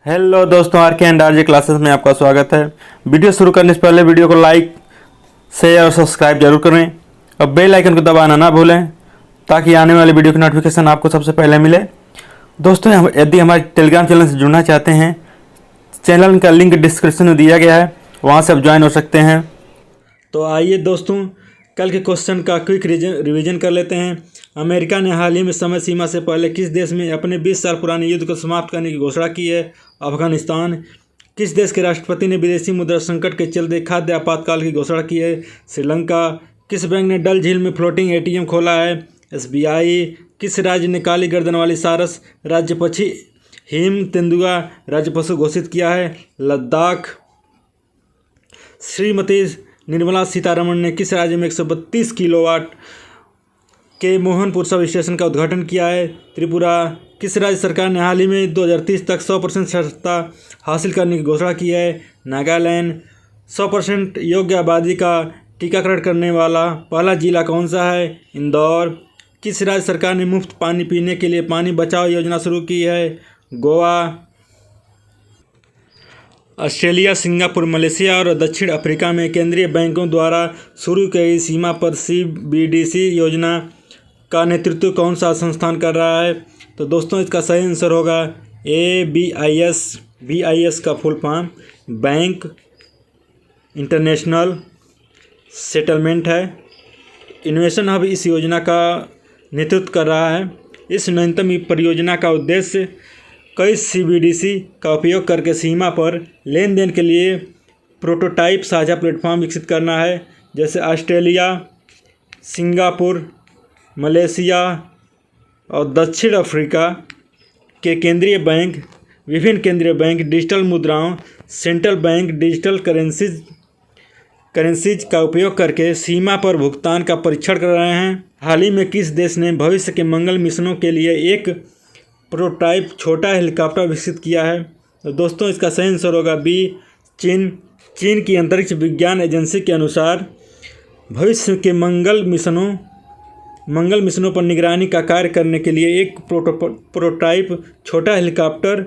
Hello दोस्तों, are के and RJ classes में आपका स्वागत है। वीडियो शुरू करने से पहले वीडियो को लाइक, शेयर और सब्सक्राइब जरूर करें और बेल आइकन को दबाना ना भूलें ताकि आने वाली वीडियो की नोटिफिकेशन आपको सबसे पहले मिले। दोस्तों, यदि हमारे टेलीग्राम चैनल से जुड़ना चाहते हैं, चैनल का लिंक डिस्क्रिप्शन में दिया गया है, वहाँ से आप ज्वाइन हो सकते हैं। तो आइए दोस्तों, कल के क्वेश्चन का क्विक रिवीजन कर लेते हैं। अमेरिका ने हाल ही में समय सीमा से पहले किस देश में अपने 20 साल पुराने युद्ध को समाप्त करने की घोषणा की है? अफगानिस्तान। किस देश के राष्ट्रपति ने विदेशी मुद्रा संकट के चलते खाद्य आपातकाल की घोषणा की है? श्रीलंका। किस बैंक ने डल झील में फ्लोटिंग एटीएम खोला है? एसबीआई। किस राज्य ने काली गर्दन वाली सारस राज्य पक्षी हिम तेंदुआ राज्य पशु घोषित किया है? लद्दाख। श्रीमती निर्मला सीतारमण ने किस राज्य में 132 किलोवाट के मोहनपुर सब स्टेशन का उद्घाटन किया है? त्रिपुरा। किस राज्य सरकार ने हाल ही में 2030 तक 100% साक्षरता हासिल करने की घोषणा की है? नागालैंड। 100% योग्य आबादी का टीकाकरण करने वाला पहला जिला कौन सा है? इंदौर। किस राज्य सरकार ने मुफ्त पानी पीने के लिए पानी बचाओ योजना शुरू की है? गोवा। ऑस्ट्रेलिया, सिंगापुर, मलेशिया और दक्षिण अफ्रीका में केंद्रीय बैंकों द्वारा शुरू की गई सीमा पर सीबीडीसी योजना का नेतृत्व कौन सा संस्थान कर रहा है? तो दोस्तों, इसका सही आंसर होगा ABIS। BIS का full form bank international settlement है। इनोवेशन हब इस योजना का नेतृत्व कर रहा है। इस नवीनतम परियोजना का उद्देश्य कई CBDC का उपयोग करके सीमा पर लेन देन के लिए प्रोटोटाइप साझा प्लेटफॉर्म विकसित करना है, जैसे ऑस्ट्रेलिया, सिंगापुर, मलेशिया और दक्षिण अफ्रीका के केंद्रीय बैंक, विभिन्न केंद्रीय बैंक डिजिटल मुद्राओं, सेंट्रल बैंक डिजिटल करेंसीज का उपयोग करके सीमा पर भुगतान का परीक्षण कर रहे हैं। हाल ही में किस देश ने भविष्य के मंगल मिशनों के लिए एक प्रोटोटाइप छोटा हेलीकॉप्टर विकसित किया है? तो दोस्तों, इसका सही आंसर होगा B, चीन की अंतरिक्ष विज्ञान एजेंसी के अनुसार भविष्य के मंगल मिशनों पर निगरानी का कार्य करने के लिए एक प्रोटोटाइप छोटा हेलीकॉप्टर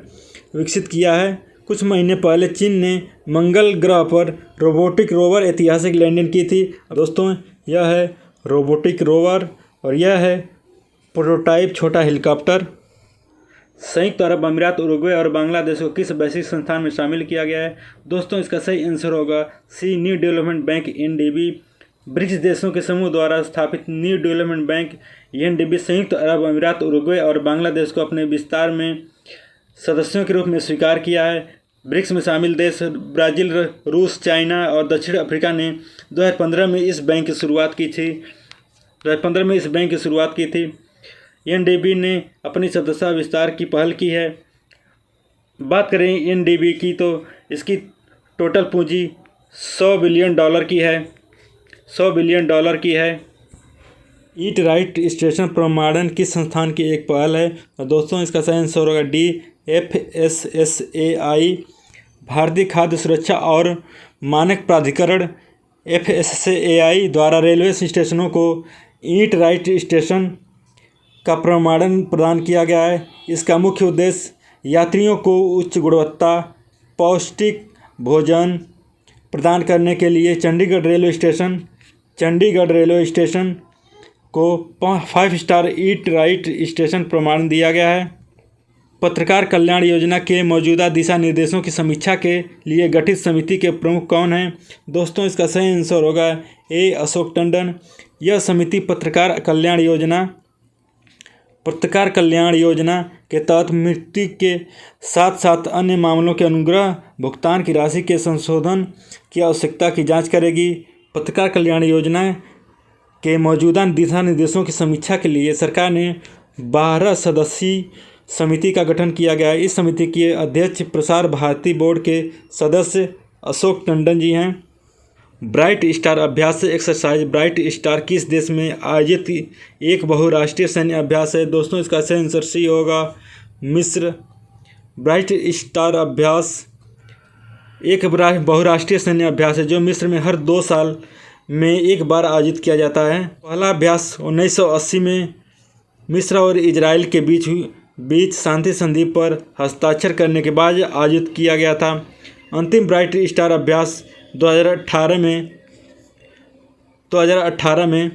विकसित किया है। कुछ महीने पहले चीन ने मंगल ग्रह पर रोबोटिक रोवर ऐतिहासिक लैंडिंग की थी। दोस्तों, यह है रोबोटिक रोवर और यह है प्रोटोटाइप छोटा हेलीकॉप्टर। संयुक्त अरब अमीरात, उरुग्वे और बांग्लादेश को किस वैश्विक संस्थान में शामिल किया गया है? दोस्तों, इसका सही आंसर होगा C, new development bank NDB। BRICS देशों के समूह द्वारा स्थापित न्यू डेवलपमेंट बैंक NDB संयुक्त अरब अमीरात, उरुग्वे और बांग्लादेश को अपने विस्तार में सदस्यों के रूप में स्वीकार किया है। ब्रिक्स में शामिल देश ब्राज़ील, रूस, चाइना और दक्षिण अफ्रीका ने 2015 में इस बैंक की शुरुआत की थी। NDB ने अपनी सदस्यता विस्तार की पहल की है। बात करें NDB की, तो इसकी टोटल पूंजी $100 बिलियन की है। ईट राइट स्टेशन प्रमाणन किस संस्थान की एक पहल है? और दोस्तों, इसका सही आंसर होगा D, FSSAI। भारतीय खाद्य सुरक्षा और मानक प्राधिकरण FSSAI द्वारा रेलवे स्टेशनों को ईट राइट स्टेशन का प्रमाणन प्रदान किया गया है। इसका मुख्य उद्देश्य यात्रियों को उच्च गुणवत्ता पौष्टिक भोजन प्रदान करने के लिए चंडीगढ़ रेलवे स्टेशन को 5 स्टार ईट राइट स्टेशन प्रमाण दिया गया है। पत्रकार कल्याण योजना के मौजूदा दिशा निर्देशों की समीक्षा के लिए गठित समिति के प्रमुख कौन हैं? दोस्तों, इसका सही आंसर होगा A, अशोक टंडन। यह समिति पत्रकार कल्याण योजना के तहत मृत्यु के साथ साथ अन्य मामलों के अनुग्रह भुगतान की राशि के संशोधन की आवश्यकता की जांच करेगी। पत्रकार कल्याण योजना के मौजूदा दिशा निर्देशों की समीक्षा के लिए सरकार ने 12 सदस्यीय समिति का गठन किया गया है। इस समिति के अध्यक्ष प्रसार भारती बोर्ड के सदस्य अशोक टंडन जी हैं। ब्राइट स्टार अभ्यास एक्सरसाइज ब्राइट स्टार किस देश में आयोजित एक बहुराष्ट्रीय सैन्य अभ्यास है? दोस्तों, इसका सही आंसर C होगा, मिस्र। ब्राइट स्टार अभ्यास एक बहुराष्ट्रीय सैन्य अभ्यास है जो मिस्र में हर 2 साल में एक बार आयोजित किया जाता है। पहला अभ्यास 1980 में मिस्र और इजराइल के बीच बीच शांति संधि पर हस्ताक्षर करने के बाद आयोजित किया गया था। अंतिम ब्राइट स्टार अभ्यास 2018 में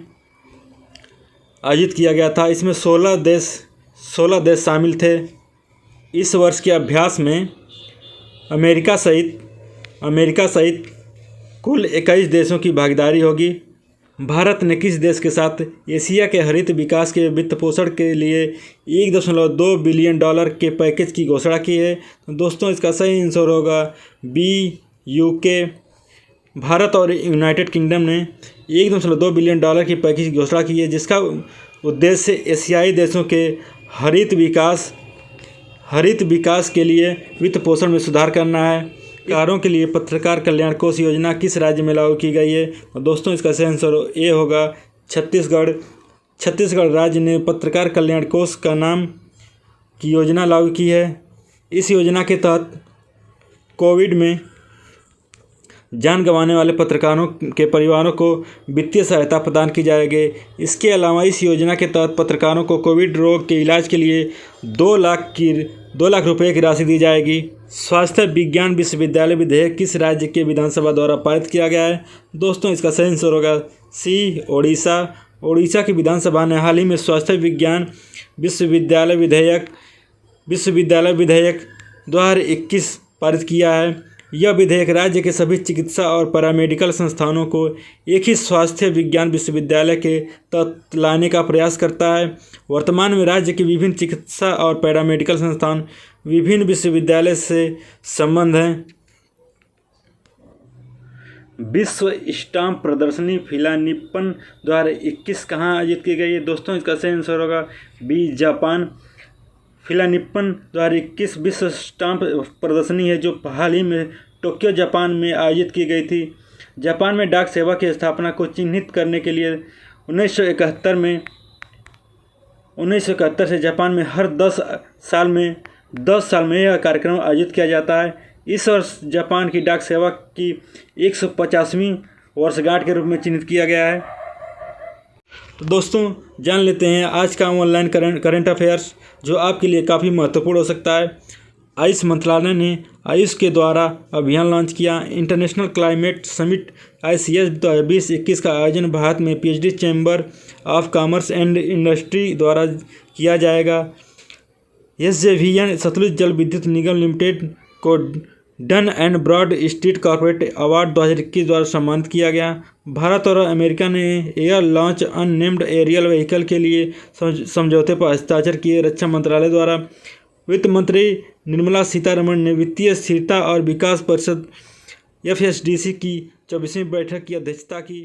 आयोजित किया गया था। इसमें 16 देश शामिल थे। इस वर्ष के अभ्यास में अमेरिका सहित कुल 21 देशों की भागीदारी होगी। भारत ने किस देश के साथ एशिया के हरित विकास के वित्त पोषण के लिए $1.2 बिलियन के पैकेज की घोषणा की है? तो दोस्तों इसका सही आंसर होगा बी, यूके। भारत और यूनाइटेड किंगडम ने $1.2 बिलियन की पैकेज की घोषणा की है, जिसका उद्देश्य एशियाई देशों के हरित विकास के लिए वित्त पोषण में सुधार करना है। पत्रकारों के लिए पत्रकार कल्याण कोष योजना किस राज्य में लागू की गई है? और दोस्तों इसका सही आंसर ए होगा छत्तीसगढ़। छत्तीसगढ़ राज्य ने पत्रकार कल्याण कोष का नाम की योजना लागू की है। इस योजना के तहत कोविड में जान गंवाने वाले पत्रकारों के परिवारों को वित्तीय सहायता प्रदान की जाएगी। इसके अलावा इस योजना के तहत पत्रकारों को कोविड रोग के इलाज के लिए 2 लाख रुपए की राशि दी जाएगी। स्वास्थ्य विज्ञान विश्वविद्यालय विधेयक किस राज्य के विधानसभा द्वारा पारित किया गया है? दोस्तों इसका सही आंसर होगा सी, ओडिशा। ओडिशा की विधानसभा ने हाल ही में स्वास्थ्य विज्ञान विश्वविद्यालय विधेयक 2021 पारित किया है। यह विधेयक राज्य के सभी चिकित्सा और पैरामेडिकल संस्थानों को एक ही स्वास्थ्य विज्ञान विश्वविद्यालय के तहत लाने का प्रयास करता है। वर्तमान में राज्य के विभिन्न चिकित्सा और पैरामेडिकल संस्थान विभिन्न विश्वविद्यालय से संबंध हैं। विश्व स्टाम्प प्रदर्शनी फिलानिपन 2021 कहाँ आयोजित की गई है? दोस्तों इसका सही आंसर होगा बी, जापान। फिलानिपन 2021 विश्व स्टाम्प प्रदर्शनी है जो हाल ही में टोक्यो जापान में आयोजित की गई थी। जापान में डाक सेवा की स्थापना को चिन्हित करने के लिए 1971 से जापान में हर 10 साल में यह कार्यक्रम आयोजित किया जाता है। इस वर्ष जापान की डाक सेवा की 150वीं वर्षगांठ के रूप में चिन्हित किया गया है। तो दोस्तों जान लेते हैं आज का ऑनलाइन करंट अफेयर्स, जो आपके लिए काफ़ी महत्वपूर्ण हो सकता है। आयुष मंत्रालय ने आयुष के द्वारा अभियान लॉन्च किया। इंटरनेशनल क्लाइमेट समिट ICS 2021 का आयोजन भारत में PhD chamber of commerce and industry द्वारा किया जाएगा। SJVN सतलुज जल विद्युत निगम लिमिटेड को Dun and Bradstreet corporate award 2021 द्वारा सम्मानित किया गया। भारत और अमेरिका ने air launch unnamed aerial vehicle के लिए समझौते पर हस्ताक्षर किए। रक्षा मंत्रालय द्वारा वित्त मंत्री निर्मला सीतारमण ने वित्तीय स्थिरता और विकास परिषद FSDC की 24वीं बैठक की अध्यक्षता की।